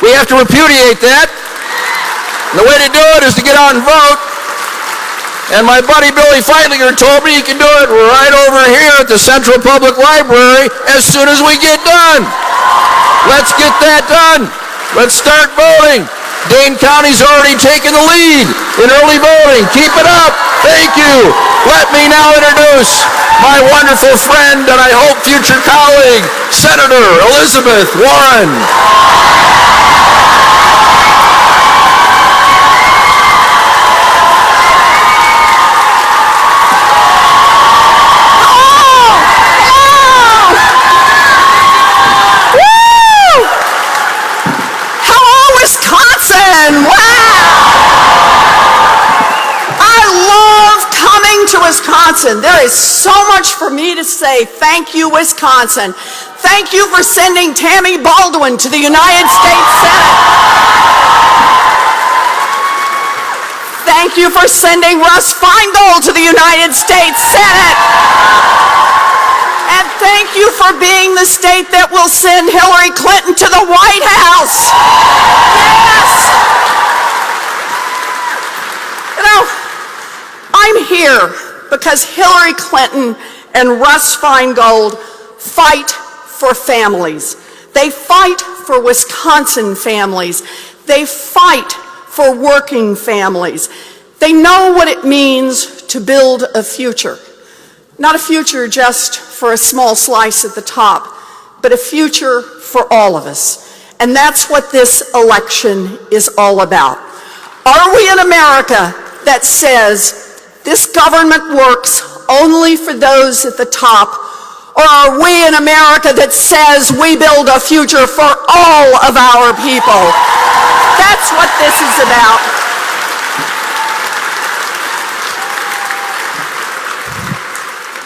We have to repudiate that. And the way to do it is to get out and vote. And my buddy Billy Feitlinger told me he can do it right over here at the Central Public Library as soon as we get done. Let's get that done. Let's start voting. Dane County's already taken the lead in early voting. Keep it up. Thank you. Let me now introduce my wonderful friend and I hope future colleague, Senator Elizabeth Warren. Wisconsin. There is so much for me to say. Thank you, Wisconsin. Thank you for sending Tammy Baldwin to the United States Senate. Thank you for sending Russ Feingold to the United States Senate. And thank you for being the state that will send Hillary Clinton to the White House. Yes. You know, I'm here because Hillary Clinton and Russ Feingold fight for families. They fight for Wisconsin families. They fight for working families. They know what it means to build a future. Not a future just for a small slice at the top, but a future for all of us. And that's what this election is all about. Are we an America that says this government works only for those at the top? Or are we in America that says we build a future for all of our people? That's what this is about.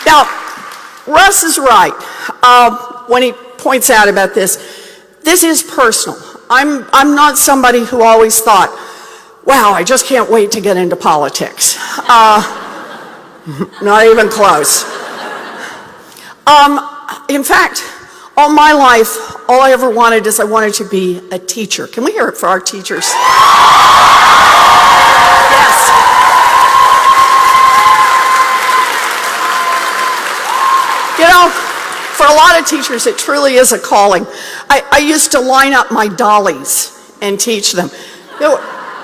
Now, Russ is right when he points out about this. This is personal. I'm not somebody who always thought, wow, I just can't wait to get into politics. Not even close. In fact, all my life, all I ever wanted is I wanted to be a teacher. Can we hear it for our teachers? Yes. You know, for a lot of teachers, it truly is a calling. I used to line up my dollies and teach them. It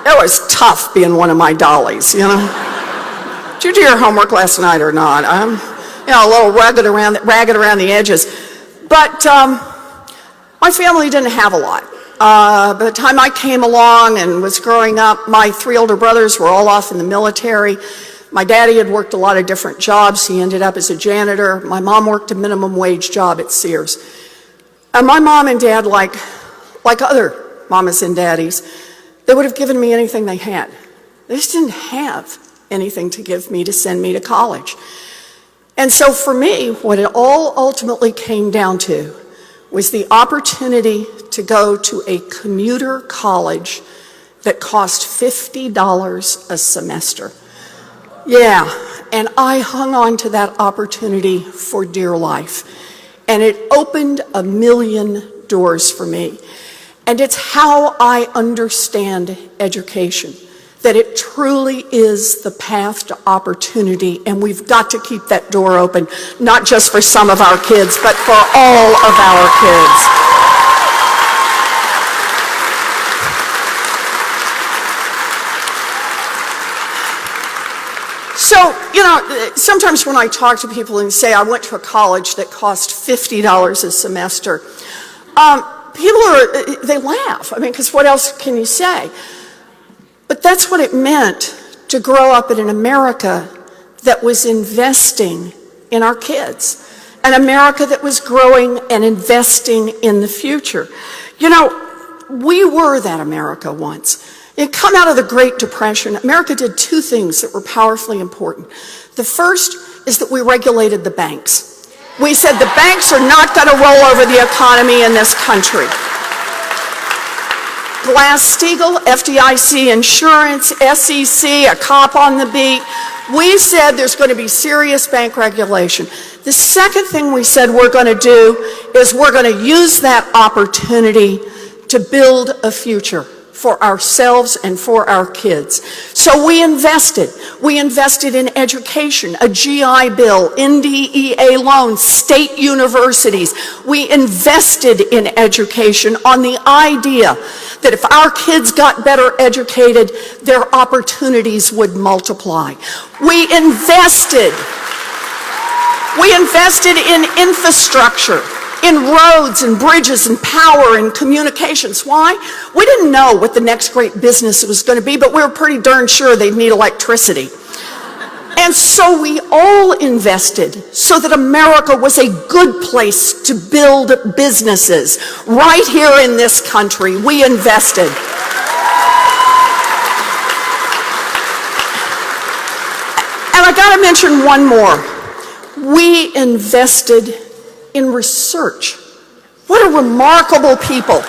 was tough being one of my dollies, you know. Did you do your homework last night or not? You know, a little ragged around the edges. But my family didn't have a lot. By the time I came along and was growing up, my 3 older brothers were all off in the military. My daddy had worked a lot of different jobs. He ended up as a janitor. My mom worked a minimum wage job at Sears. And my mom and dad, like other mamas and daddies, they would have given me anything they had. They just didn't have anything to give me to send me to college. And so for me, what it all ultimately came down to was the opportunity to go to a commuter college that cost $50 a semester. Yeah, and I hung on to that opportunity for dear life. And it opened a million doors for me. And it's how I understand education, that it truly is the path to opportunity, and we've got to keep that door open, not just for some of our kids, but for all of our kids. So, you know, sometimes when I talk to people and say I went to a college that cost $50 a semester, they laugh. I mean, because what else can you say? But that's what it meant to grow up in an America that was investing in our kids, an America that was growing and investing in the future. You know, we were that America once. It come out of the Great Depression. America did 2 things that were powerfully important. The first is that we regulated the banks. We said the banks are not going to roll over the economy in this country. Glass-Steagall, FDIC insurance, SEC, a cop on the beat. We said there's going to be serious bank regulation. The second thing we said we're going to do is we're going to use that opportunity to build a future for ourselves and for our kids. So we invested. We invested in education, a GI Bill, NDEA loans, state universities. We invested in education on the idea that if our kids got better educated, their opportunities would multiply. We invested in infrastructure, in roads and bridges and power and communications. Why? We didn't know what the next great business was going to be, but we were pretty darn sure they'd need electricity. And so we all invested so that America was a good place to build businesses. Right here in this country, we invested. And I got to mention one more. We invested in research. What a remarkable people.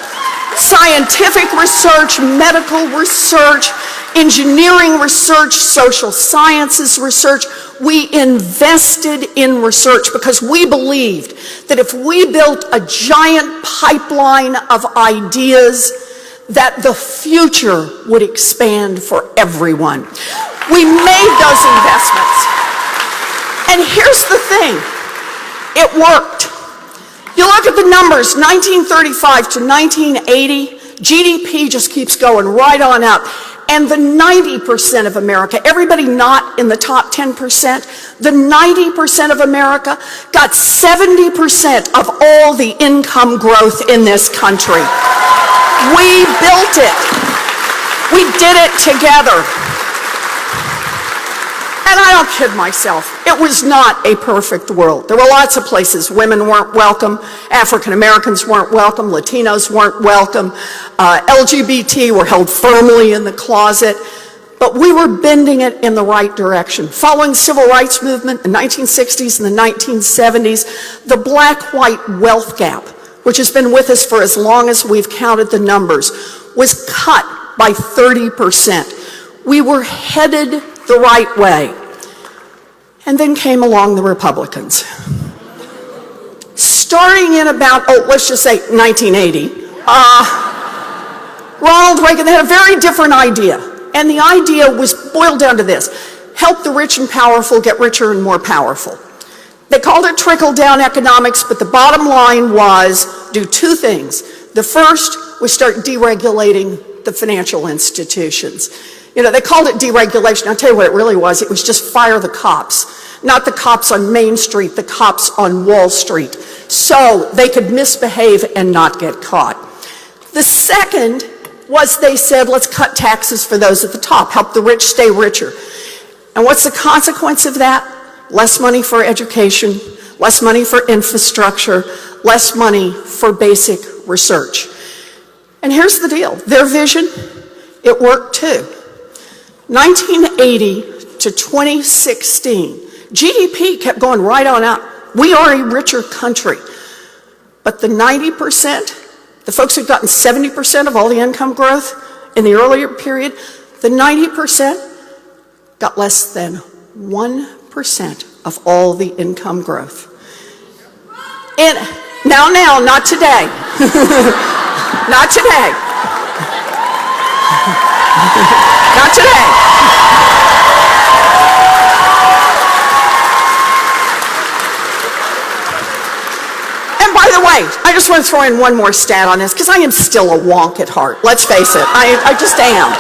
Scientific research, medical research, engineering research, social sciences research. We invested in research because we believed that if we built a giant pipeline of ideas, that the future would expand for everyone. We made those investments. And here's the thing. It worked. You look at the numbers, 1935 to 1980, GDP just keeps going right on up. And the 90% of America, everybody not in the top 10%, the 90% of America got 70% of all the income growth in this country. We built it. We did it together. And I don't kid myself, it was not a perfect world. There were lots of places women weren't welcome, African Americans weren't welcome, Latinos weren't welcome, LGBT were held firmly in the closet, but we were bending it in the right direction. Following the civil rights movement in the 1960s and the 1970s, the black-white wealth gap, which has been with us for as long as we've counted the numbers, was cut by 30%. We were headed the right way. And then came along the Republicans. Starting in about, let's just say 1980, Ronald Reagan had a very different idea. And the idea was boiled down to this: help the rich and powerful get richer and more powerful. They called it trickle-down economics, but the bottom line was do two things. The first was start deregulating the financial institutions. You know, they called it deregulation. I'll tell you what it really was. It was just fire the cops. Not the cops on Main Street, the cops on Wall Street. So they could misbehave and not get caught. The second was they said, let's cut taxes for those at the top, help the rich stay richer. And what's the consequence of that? Less money for education, less money for infrastructure, less money for basic research. And here's the deal. Their vision, it worked too. 1980 to 2016, GDP kept going right on up. We are a richer country. But the 90%, the folks who'd gotten 70% of all the income growth in the earlier period, the 90% got less than 1% of all the income growth. And now, not today. Not today. Not today. And by the way, I just want to throw in one more stat on this, because I am still a wonk at heart. Let's face it, I just am.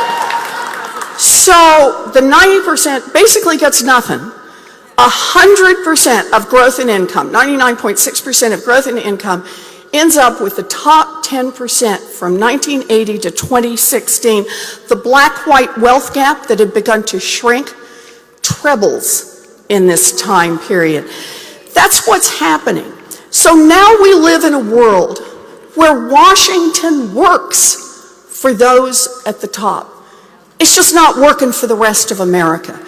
So the 90% basically gets nothing. 100% of growth in income, 99.6% of growth in income, ends up with the top 10% from 1980 to 2016. The black-white wealth gap that had begun to shrink trebles in this time period. That's what's happening. So now we live in a world where Washington works for those at the top. It's just not working for the rest of America.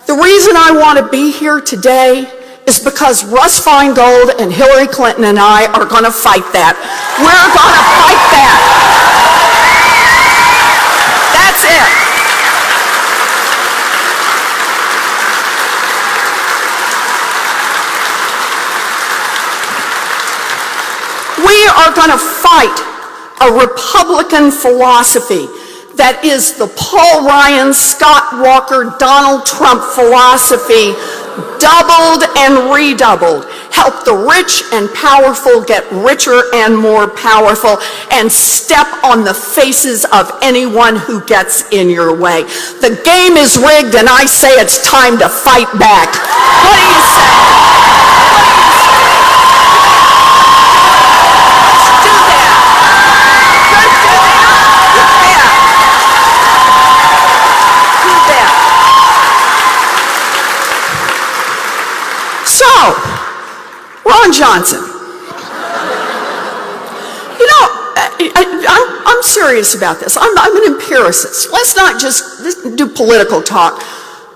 The reason I want to be here today is because Russ Feingold and Hillary Clinton and I are going to fight that. We're going to fight that. That's it. We are going to fight a Republican philosophy that is the Paul Ryan, Scott Walker, Donald Trump philosophy, doubled and redoubled. Help the rich and powerful get richer and more powerful, and step on the faces of anyone who gets in your way. The game is rigged, and I say it's time to fight back. What do you say? So, Ron Johnson, you know, I'm serious about this. I'm an empiricist. Let's not just do political talk.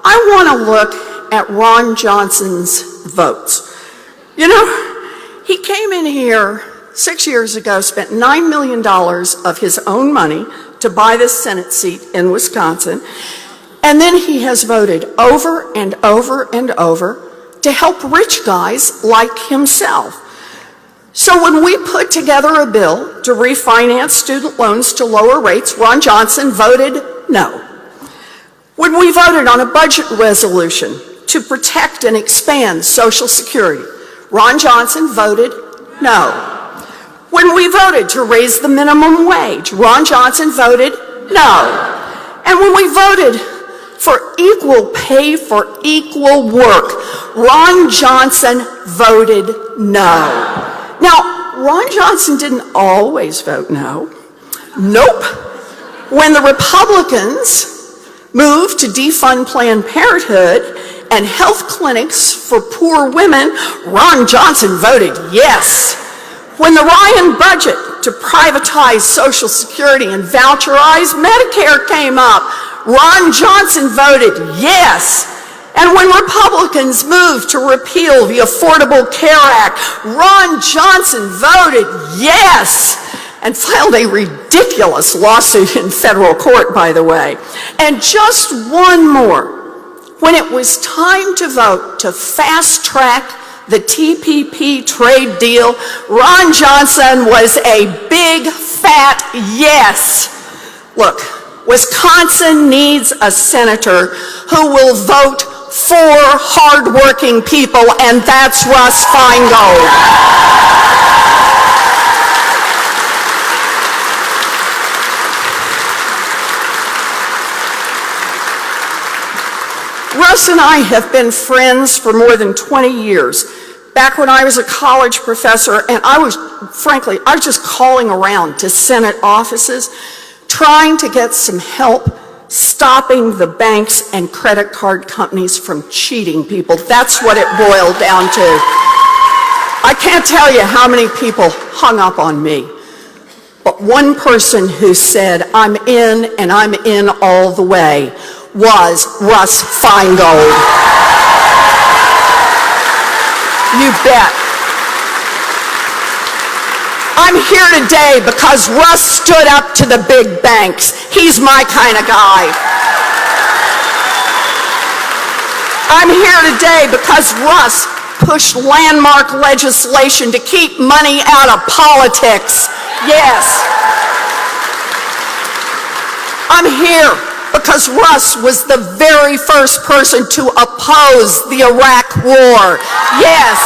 I want to look at Ron Johnson's votes. You know, he came in here 6 years ago, spent $9 million of his own money to buy this Senate seat in Wisconsin, and then he has voted over and over and over to help rich guys like himself. So when we put together a bill to refinance student loans to lower rates, Ron Johnson voted no. When we voted on a budget resolution to protect and expand Social Security, Ron Johnson voted no. When we voted to raise the minimum wage, Ron Johnson voted no. And when we voted for equal pay for equal work, Ron Johnson voted no. Now, Ron Johnson didn't always vote no. Nope. When the Republicans moved to defund Planned Parenthood and health clinics for poor women, Ron Johnson voted yes. When the Ryan budget to privatize Social Security and voucherize Medicare came up, Ron Johnson voted yes. And when Republicans moved to repeal the Affordable Care Act, Ron Johnson voted yes, and filed a ridiculous lawsuit in federal court, by the way. And just one more. When it was time to vote to fast track the TPP trade deal, Ron Johnson was a big fat yes. Look, Wisconsin needs a senator who will vote for hardworking people, and that's Russ Feingold. Russ and I have been friends for more than 20 years. Back when I was a college professor, and I was just calling around to Senate offices, trying to get some help stopping the banks and credit card companies from cheating people. That's what it boiled down to. I can't tell you how many people hung up on me, but one person who said, I'm in and I'm in all the way, was Russ Feingold. You bet. I'm here today because Russ stood up to the big banks. He's my kind of guy. I'm here today because Russ pushed landmark legislation to keep money out of politics. Yes. I'm here because Russ was the very first person to oppose the Iraq War. Yes.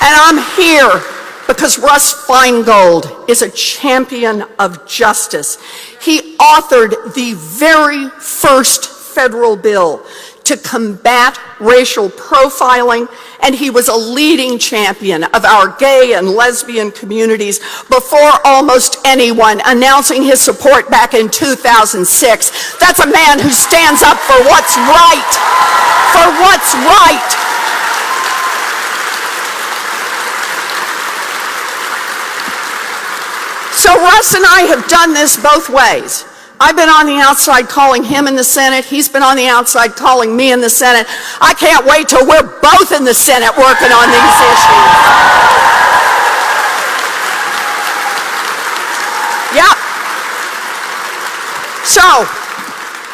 And I'm here because Russ Feingold is a champion of justice. He authored the very first federal bill to combat racial profiling, and he was a leading champion of our gay and lesbian communities before almost anyone, announcing his support back in 2006. That's a man who stands up for what's right, for what's right. So Russ and I have done this both ways. I've been on the outside calling him in the Senate. He's been on the outside calling me in the Senate. I can't wait till we're both in the Senate working on these issues. Yep. So,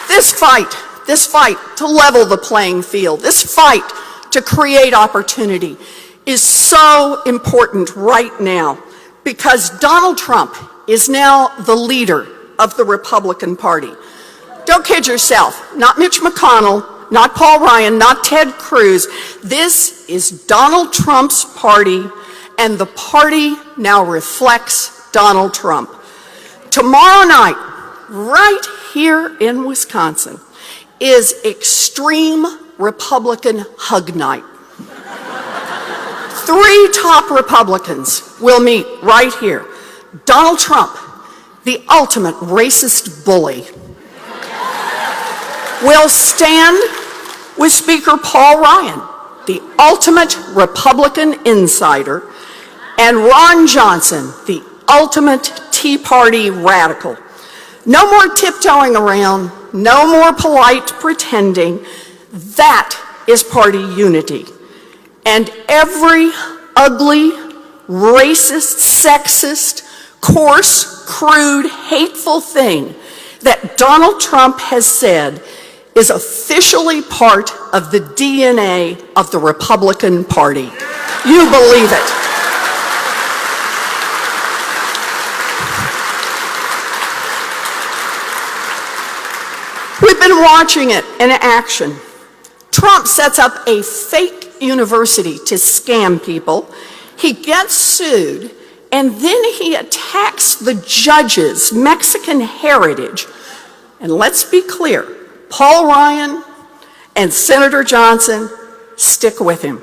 this fight to level the playing field, this fight to create opportunity, is so important right now because Donald Trump is now the leader of the Republican Party. Don't kid yourself, not Mitch McConnell, not Paul Ryan, not Ted Cruz. This is Donald Trump's party, and the party now reflects Donald Trump. Tomorrow night, right here in Wisconsin, is extreme Republican hug night. 3 top Republicans will meet right here. Donald Trump, the ultimate racist bully, will stand with Speaker Paul Ryan, the ultimate Republican insider, and Ron Johnson, the ultimate Tea Party radical. No more tiptoeing around, no more polite pretending. That is party unity. And every ugly, racist, sexist, coarse, crude, hateful thing that Donald Trump has said is officially part of the DNA of the Republican Party. You believe it. We've been watching it in action. Trump sets up a fake university to scam people. He gets sued, and then he attacks the judges' Mexican heritage. And let's be clear, Paul Ryan and Senator Johnson stick with him.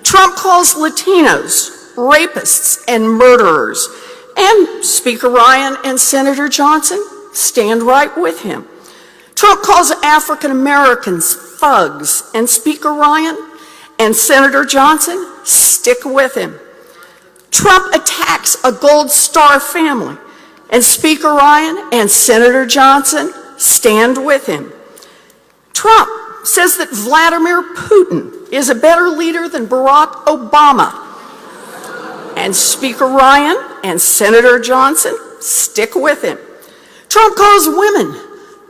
Trump calls Latinos rapists and murderers, and Speaker Ryan and Senator Johnson stand right with him. Trump calls African Americans thugs, and Speaker Ryan and Senator Johnson stick with him. Trump attacks a Gold Star family, and Speaker Ryan and Senator Johnson stand with him. Trump says that Vladimir Putin is a better leader than Barack Obama, and Speaker Ryan and Senator Johnson stick with him. Trump calls women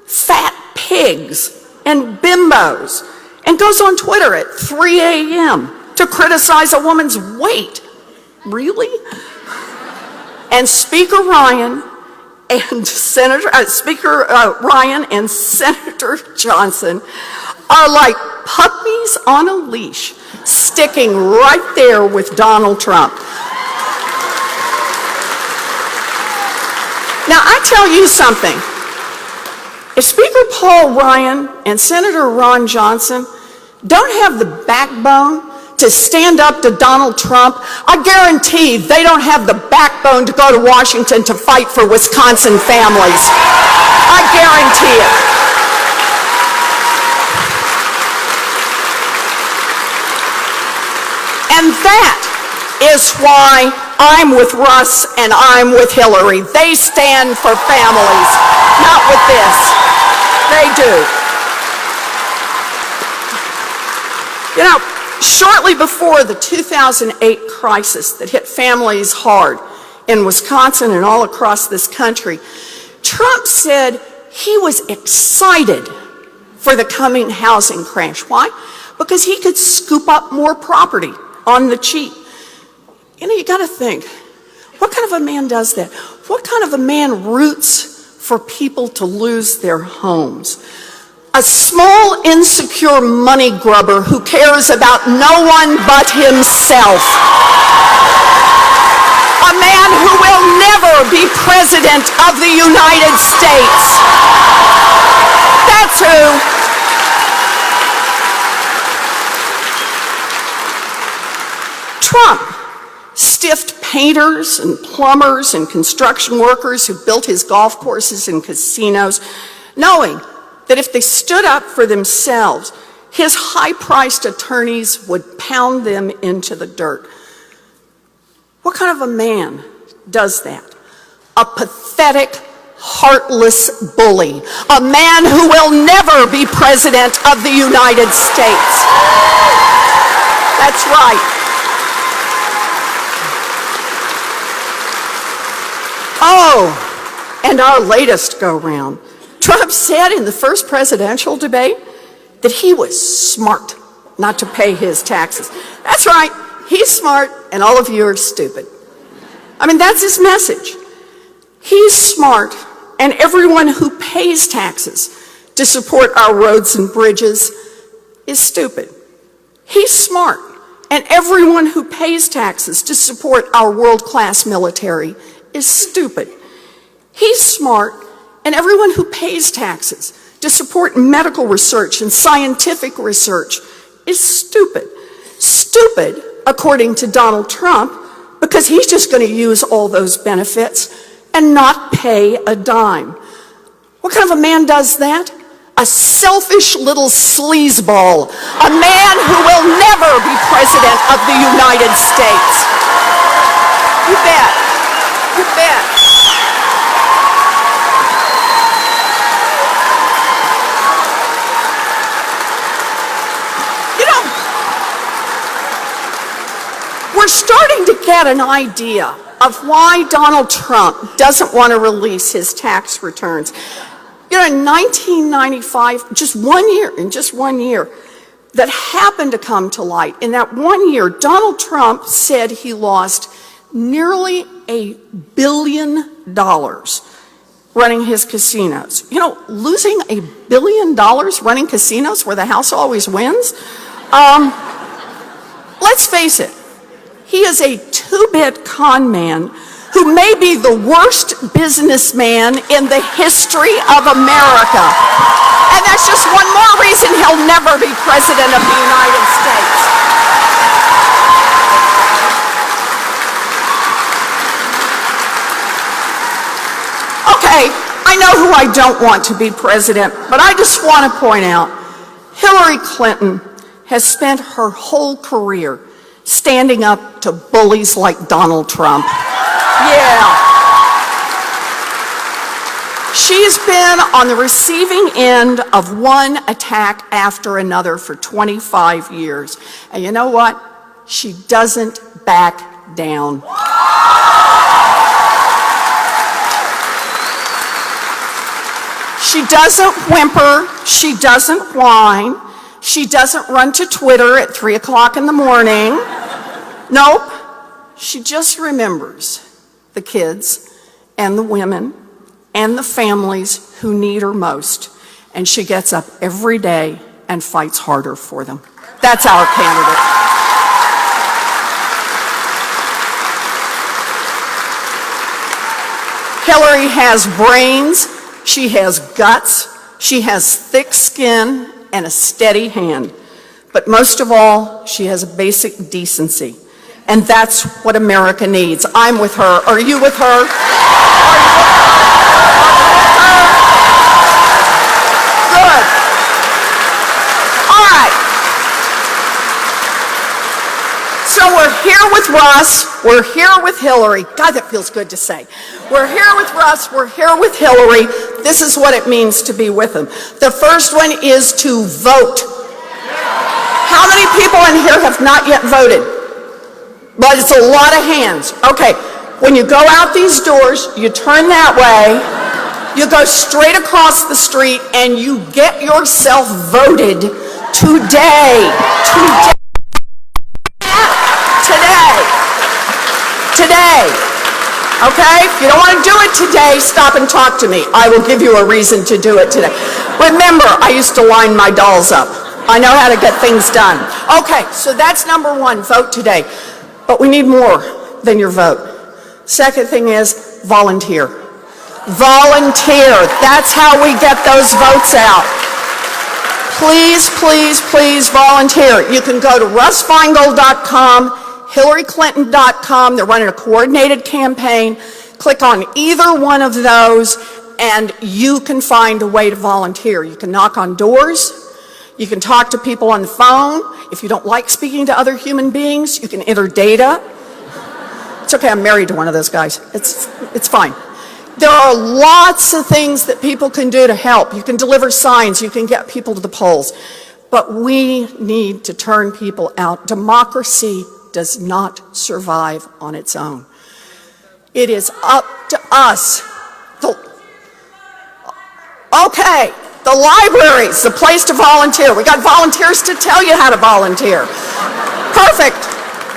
fat pigs and bimbos and goes on Twitter at 3 a.m. to criticize a woman's weight. Really? And Speaker Ryan and Senator Johnson are like puppies on a leash, sticking right there with Donald Trump. Now, I tell you something. If Speaker Paul Ryan and Senator Ron Johnson don't have the backbone to stand up to Donald Trump, I guarantee they don't have the backbone to go to Washington to fight for Wisconsin families. I guarantee it. And that is why I'm with Russ and I'm with Hillary. They stand for families, not with this. They do. You know, shortly before the 2008 crisis that hit families hard in Wisconsin and all across this country, Trump said he was excited for the coming housing crash. Why? Because he could scoop up more property on the cheap. You know, you got to think, what kind of a man does that? What kind of a man roots for people to lose their homes? A small, insecure money grubber who cares about no one but himself. A man who will never be president of the United States. That's who. Trump stiffed painters and plumbers and construction workers who built his golf courses and casinos, knowing that if they stood up for themselves, his high-priced attorneys would pound them into the dirt. What kind of a man does that? A pathetic, heartless bully. A man who will never be president of the United States. That's right. Oh, and our latest go-round. Trump said in the first presidential debate that he was smart not to pay his taxes. That's right. He's smart, and all of you are stupid. I mean, that's his message. He's smart, and everyone who pays taxes to support our roads and bridges is stupid. He's smart, and everyone who pays taxes to support our world-class military is stupid. He's smart, and everyone who pays taxes to support medical research and scientific research is stupid. Stupid, according to Donald Trump, because he's just going to use all those benefits and not pay a dime. What kind of a man does that? A selfish little sleazeball, a man who will never be president of the United States. You bet. You bet. You know, we're starting to get an idea of why Donald Trump doesn't want to release his tax returns. You know, in 1995, in just 1 year, that happened to come to light. In that 1 year, Donald Trump said he lost nearly $1 billion running his casinos. You know, losing $1 billion running casinos where the house always wins? Let's face it, he is a two-bit con man who may be the worst businessman in the history of America. And that's just one more reason he'll never be president of the United States. Okay, I know who I don't want to be president, but I just want to point out, Hillary Clinton has spent her whole career standing up to bullies like Donald Trump. Yeah. She's been on the receiving end of one attack after another for 25 years. And you know what? She doesn't back down. She doesn't whimper. She doesn't whine. She doesn't run to Twitter at 3 o'clock in the morning. Nope. She just remembers the kids and the women and the families who need her most. And she gets up every day and fights harder for them. That's our candidate. Hillary has brains, she has guts, she has thick skin and a steady hand. But most of all, she has a basic decency. And that's what America needs. I'm with her. Are you with her? Good. All right. So we're here with Russ. We're here with Hillary. God, that feels good to say. We're here with Russ. We're here with Hillary. This is what it means to be with them. The first one is to vote. How many people in here have not yet voted? But it's a lot of hands. Okay, when you go out these doors, you turn that way, you go straight across the street, and you get yourself voted today. Today. Okay? If you don't want to do it today, stop and talk to me. I will give you a reason to do it today. Remember, I used to line my dolls up. I know how to get things done. Okay, so that's number one, vote today. But we need more than your vote. Second thing is volunteer. Volunteer. That's how we get those votes out. Please, please, please volunteer. You can go to russfeingold.com, hillaryclinton.com. They're running a coordinated campaign. Click on either one of those and you can find a way to volunteer. You can knock on doors. You can talk to people on the phone. If you don't like speaking to other human beings, you can enter data. It's okay, I'm married to one of those guys. It's fine. There are lots of things that people can do to help. You can deliver signs, you can get people to the polls. But we need to turn people out. Democracy does not survive on its own. It is up to us. Okay. The library's the place to volunteer. We got volunteers to tell you how to volunteer. Perfect.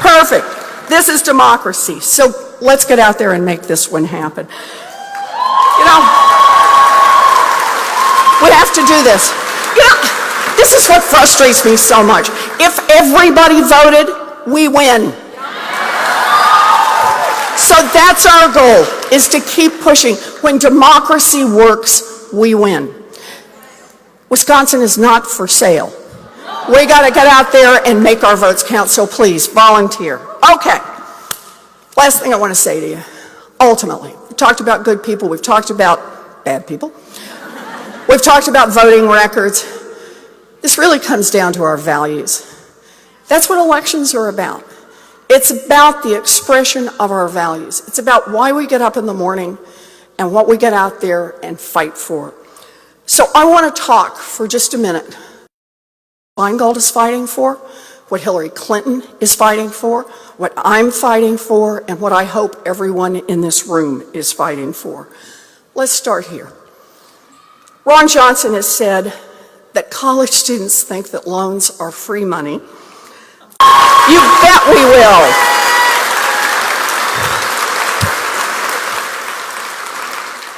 Perfect. This is democracy. So let's get out there and make this one happen. You know, we have to do this. You know, this is what frustrates me so much. If everybody voted, we win. So that's our goal, is to keep pushing. When democracy works, we win. Wisconsin is not for sale. We got to get out there and make our votes count, so please, volunteer. Okay, last thing I want to say to you. Ultimately, we've talked about good people, we've talked about bad people. We've talked about voting records. This really comes down to our values. That's what elections are about. It's about the expression of our values. It's about why we get up in the morning and what we get out there and fight for. So I want to talk for just a minute. Feingold is fighting for, what Hillary Clinton is fighting for, what I'm fighting for, and what I hope everyone in this room is fighting for. Let's start here. Ron Johnson has said that college students think that loans are free money. You bet we will.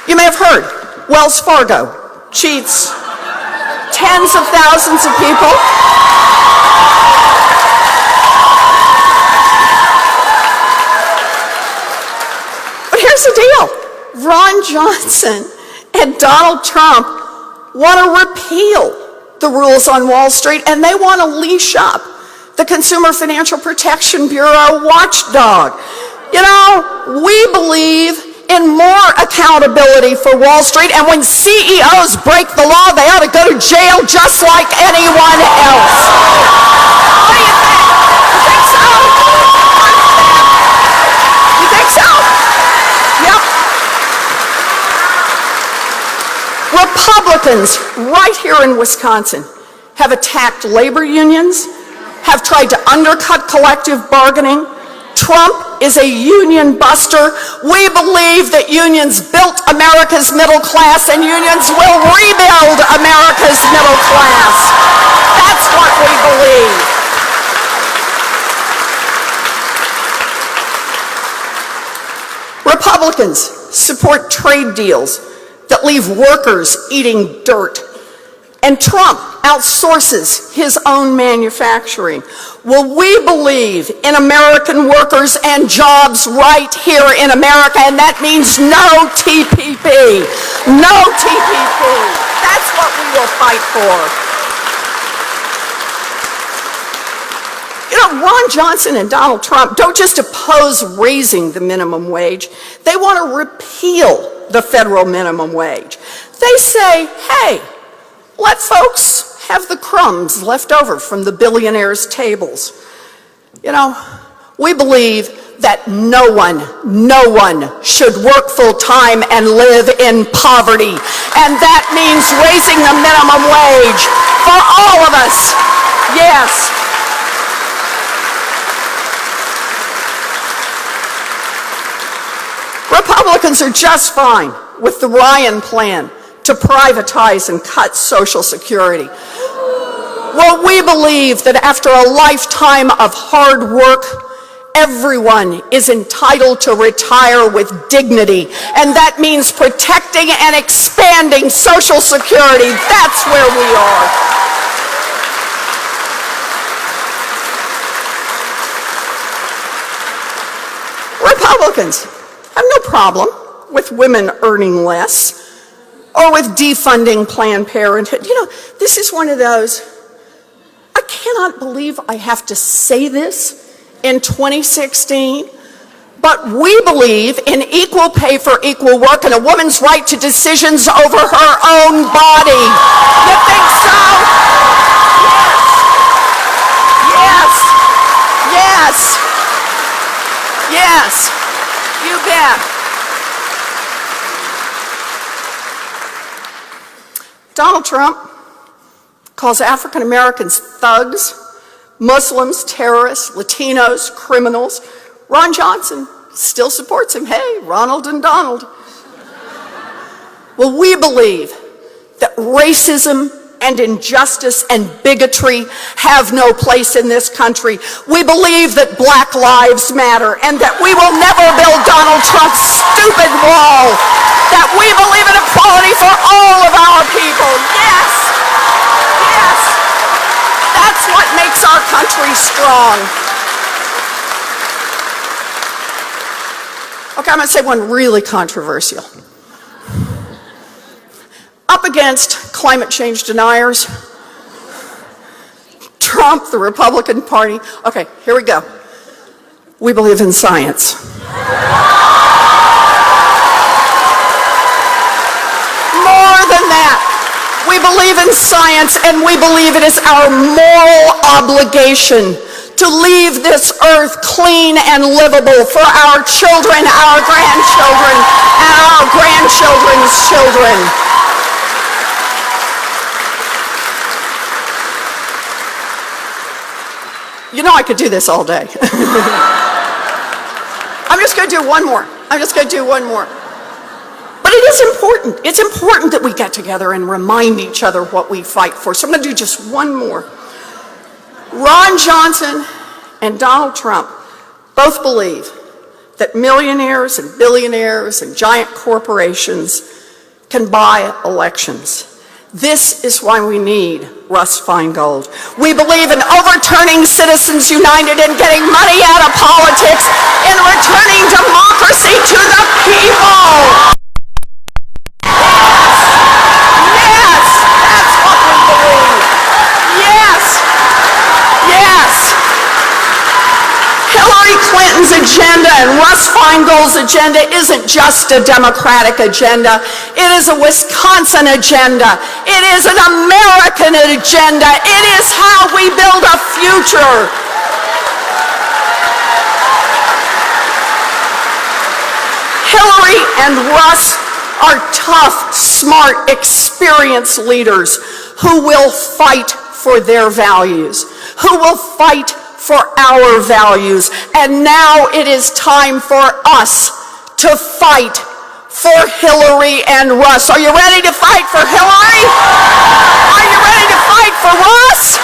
You may have heard, Wells Fargo cheats tens of thousands of people. But here's the deal. Ron Johnson and Donald Trump want to repeal the rules on Wall Street, and they want to leash up the Consumer Financial Protection Bureau watchdog. You know, we believe in more accountability for Wall Street, and when CEOs break the law, they ought to go to jail just like anyone else. What do you think? You think so? Yep. Republicans right here in Wisconsin have attacked labor unions, have tried to undercut collective bargaining. Trump is a union buster. We believe that unions built America's middle class, and unions will rebuild America's middle class. That's what we believe. Republicans support trade deals that leave workers eating dirt. And Trump outsources his own manufacturing. Well, we believe in American workers and jobs right here in America, and that means no TPP. No TPP. That's what we will fight for. You know, Ron Johnson and Donald Trump don't just oppose raising the minimum wage. They want to repeal the federal minimum wage. They say, hey, let folks have the crumbs left over from the billionaires' tables. You know, we believe that no one should work full-time and live in poverty. And that means raising the minimum wage for all of us. Yes. Republicans are just fine with the Ryan plan to privatize and cut Social Security. Well, we believe that after a lifetime of hard work, everyone is entitled to retire with dignity, and that means protecting and expanding Social Security. That's where we are. Republicans have no problem with women earning less, or with defunding Planned Parenthood. You know, this is one of those, I cannot believe I have to say this in 2016, but we believe in equal pay for equal work and a woman's right to decisions over her own body. You think so? Yes. Yes. Yes. You bet. Donald Trump calls African Americans thugs, Muslims terrorists, Latinos criminals. Ron Johnson still supports him. Hey, Ronald and Donald. Well, we believe that racism and injustice and bigotry have no place in this country. We believe that Black lives matter and that we will never build Donald Trump's stupid wall. That we believe in equality for all of our people. Yes, yes. That's what makes our country strong. Okay, I'm going to say one really controversial. Up against climate change deniers, Trump, the Republican Party. Okay, here we go. We believe in science. More than that, we believe in science, and we believe it is our moral obligation to leave this earth clean and livable for our children, our grandchildren, and our grandchildren's children. You know I could do this all day. I'm just going to do one more. But it is important. It's important that we get together and remind each other what we fight for. So I'm going to do just one more. Ron Johnson and Donald Trump both believe that millionaires and billionaires and giant corporations can buy elections. This is why we need Russ Feingold. We believe in overturning Citizens United and getting money out of politics and returning democracy to the people. Yes, that's what we believe. Yes. Hillary Clinton's agenda and Russ Feingold's agenda isn't just a Democratic agenda. It is a Wisconsin agenda. It is an American agenda. It is how we build a future. Hillary and Russ are tough, smart, experienced leaders who will fight for their values, who will fight for our values. And now it is time for us to fight for Hillary and Russ. Are you ready to fight for Hillary? Are you ready to fight for Russ?